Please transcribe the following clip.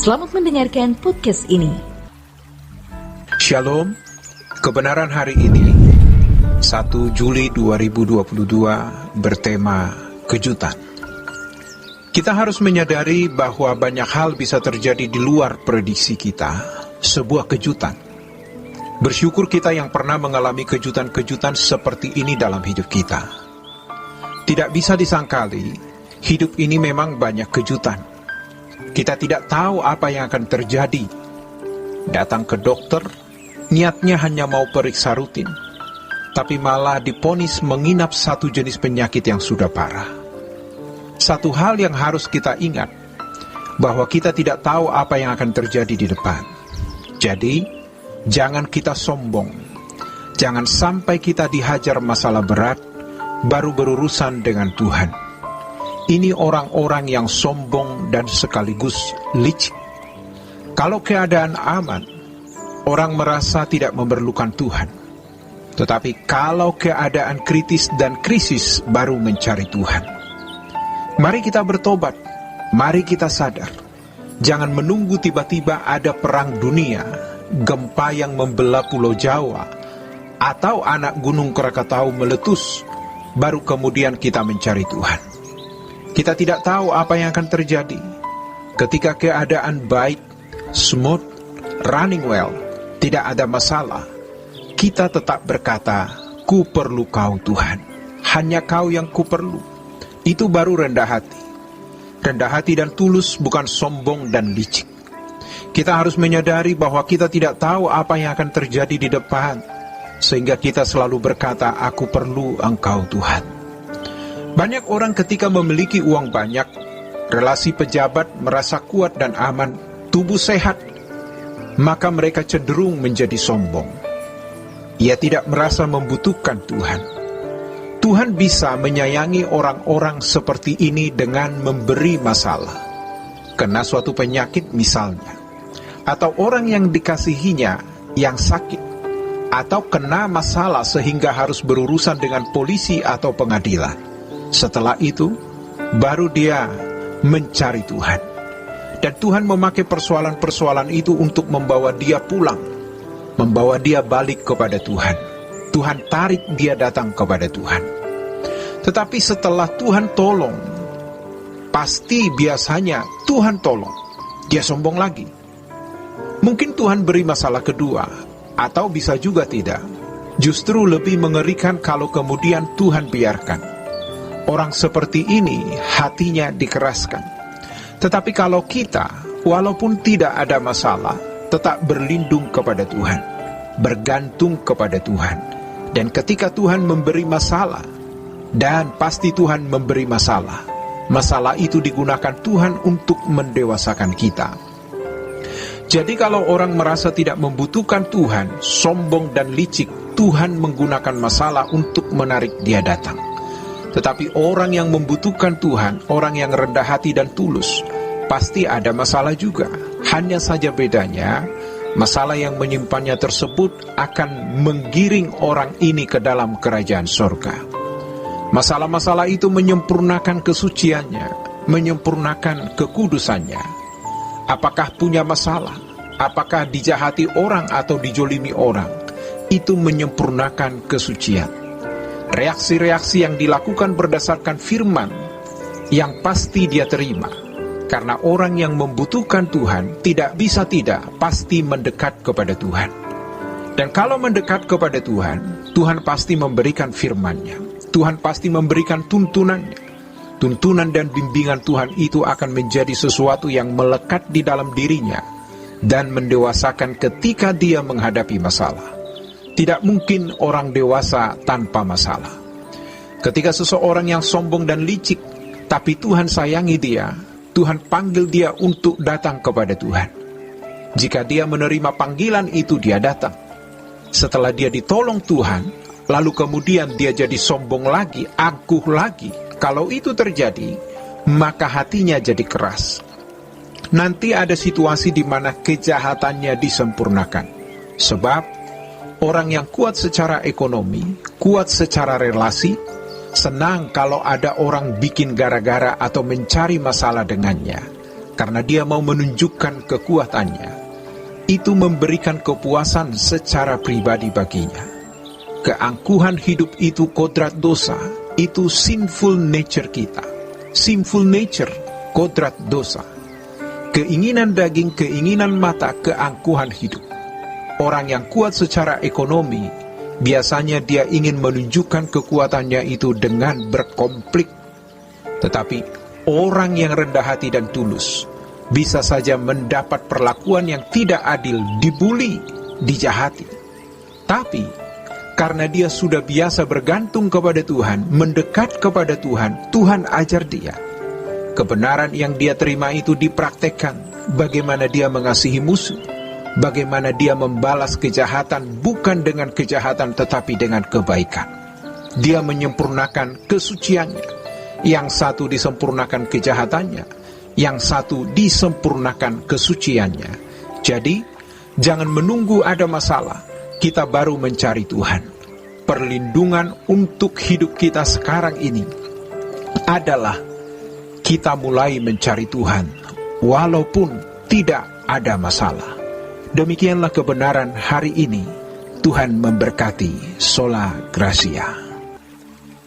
Selamat mendengarkan podcast ini. Shalom, kebenaran hari ini 1 Juli 2022 bertema kejutan. Kita harus menyadari bahwa banyak hal bisa terjadi di luar prediksi kita, sebuah kejutan. Bersyukur kita yang pernah mengalami kejutan-kejutan seperti ini dalam hidup kita. Tidak bisa disangkali, hidup ini memang banyak kejutan. Kita tidak tahu apa yang akan terjadi. Datang ke dokter, niatnya hanya mau periksa rutin, tapi malah diponis menginap satu jenis penyakit yang sudah parah. Satu hal yang harus kita ingat, bahwa kita tidak tahu apa yang akan terjadi di depan. Jadi, jangan kita sombong. Jangan sampai kita dihajar masalah berat, baru berurusan dengan Tuhan. Ini orang-orang yang sombong dan sekaligus licik. Kalau keadaan aman, orang merasa tidak memerlukan Tuhan. Tetapi kalau keadaan kritis dan krisis, baru mencari Tuhan. Mari kita bertobat, mari kita sadar. Jangan menunggu tiba-tiba ada perang dunia, gempa yang membelah Pulau Jawa, atau anak gunung Krakatau meletus, baru kemudian kita mencari Tuhan. Kita tidak tahu apa yang akan terjadi. Ketika keadaan baik, smooth, running well, tidak ada masalah, kita tetap berkata, ku perlu kau Tuhan. Hanya kau yang ku perlu. Itu baru rendah hati. Rendah hati dan tulus, bukan sombong dan licik. Kita harus menyadari bahwa kita tidak tahu apa yang akan terjadi di depan, sehingga kita selalu berkata, aku perlu Engkau Tuhan. Banyak orang ketika memiliki uang banyak, relasi pejabat, merasa kuat dan aman, tubuh sehat, maka mereka cenderung menjadi sombong. Ia tidak merasa membutuhkan Tuhan. Tuhan bisa menyayangi orang-orang seperti ini dengan memberi masalah. Kena suatu penyakit misalnya, atau orang yang dikasihinya yang sakit, atau kena masalah sehingga harus berurusan dengan polisi atau pengadilan. Setelah itu, baru dia mencari Tuhan. Dan Tuhan memakai persoalan-persoalan itu untuk membawa dia pulang, membawa dia balik kepada Tuhan. Tuhan tarik dia datang kepada Tuhan. Tetapi setelah Tuhan tolong, pasti biasanya Tuhan tolong, dia sombong lagi. Mungkin Tuhan beri masalah kedua, atau bisa juga tidak. Justru lebih mengerikan kalau kemudian Tuhan biarkan. Orang seperti ini hatinya dikeraskan. Tetapi kalau kita, walaupun tidak ada masalah, tetap berlindung kepada Tuhan, bergantung kepada Tuhan. Dan ketika Tuhan memberi masalah, dan pasti Tuhan memberi masalah, masalah itu digunakan Tuhan untuk mendewasakan kita. Jadi kalau orang merasa tidak membutuhkan Tuhan, sombong dan licik, Tuhan menggunakan masalah untuk menarik dia datang. Tetapi orang yang membutuhkan Tuhan, orang yang rendah hati dan tulus, pasti ada masalah juga. Hanya saja bedanya, masalah yang menyimpannya tersebut akan menggiring orang ini ke dalam kerajaan surga. Masalah-masalah itu menyempurnakan kesuciannya, menyempurnakan kekudusannya. Apakah punya masalah? Apakah dijahati orang atau dijolimi orang? Itu menyempurnakan kesucian. Reaksi-reaksi yang dilakukan berdasarkan firman yang pasti dia terima. Karena orang yang membutuhkan Tuhan tidak bisa tidak pasti mendekat kepada Tuhan. Dan kalau mendekat kepada Tuhan, Tuhan pasti memberikan firman-Nya. Tuhan pasti memberikan tuntunannya. Tuntunan dan bimbingan Tuhan itu akan menjadi sesuatu yang melekat di dalam dirinya dan mendewasakan ketika dia menghadapi masalah. Tidak mungkin orang dewasa tanpa masalah. Ketika seseorang yang sombong dan licik, tapi Tuhan sayangi dia, Tuhan panggil dia untuk datang kepada Tuhan. Jika dia menerima panggilan itu, dia datang. Setelah dia ditolong Tuhan, lalu kemudian dia jadi sombong lagi, angkuh lagi. Kalau itu terjadi, maka hatinya jadi keras. Nanti ada situasi di mana kejahatannya disempurnakan. Sebab orang yang kuat secara ekonomi, kuat secara relasi, senang kalau ada orang bikin gara-gara atau mencari masalah dengannya. karena dia mau menunjukkan kekuatannya. Itu memberikan kepuasan secara pribadi baginya. Keangkuhan hidup itu kodrat dosa, itu sinful nature kita. Sinful nature, kodrat dosa. Keinginan daging, keinginan mata, keangkuhan hidup. Orang yang kuat secara ekonomi, biasanya dia ingin menunjukkan kekuatannya itu dengan berkonflik. Tetapi orang yang rendah hati dan tulus bisa saja mendapat perlakuan yang tidak adil, dibuli, dijahati. Tapi karena dia sudah biasa bergantung kepada Tuhan, mendekat kepada Tuhan, Tuhan ajar dia. Kebenaran yang dia terima itu dipraktekkan, bagaimana dia mengasihi musuh, bagaimana dia membalas kejahatan bukan dengan kejahatan tetapi dengan kebaikan. Dia menyempurnakan kesuciannya, yang satu disempurnakan kejahatannya, yang satu disempurnakan kesuciannya. Jadi, jangan menunggu ada masalah, kita baru mencari Tuhan. Perlindungan untuk hidup kita sekarang ini adalah kita mulai mencari Tuhan, walaupun tidak ada masalah. Demikianlah kebenaran hari ini. Tuhan memberkati. Sola Gracia.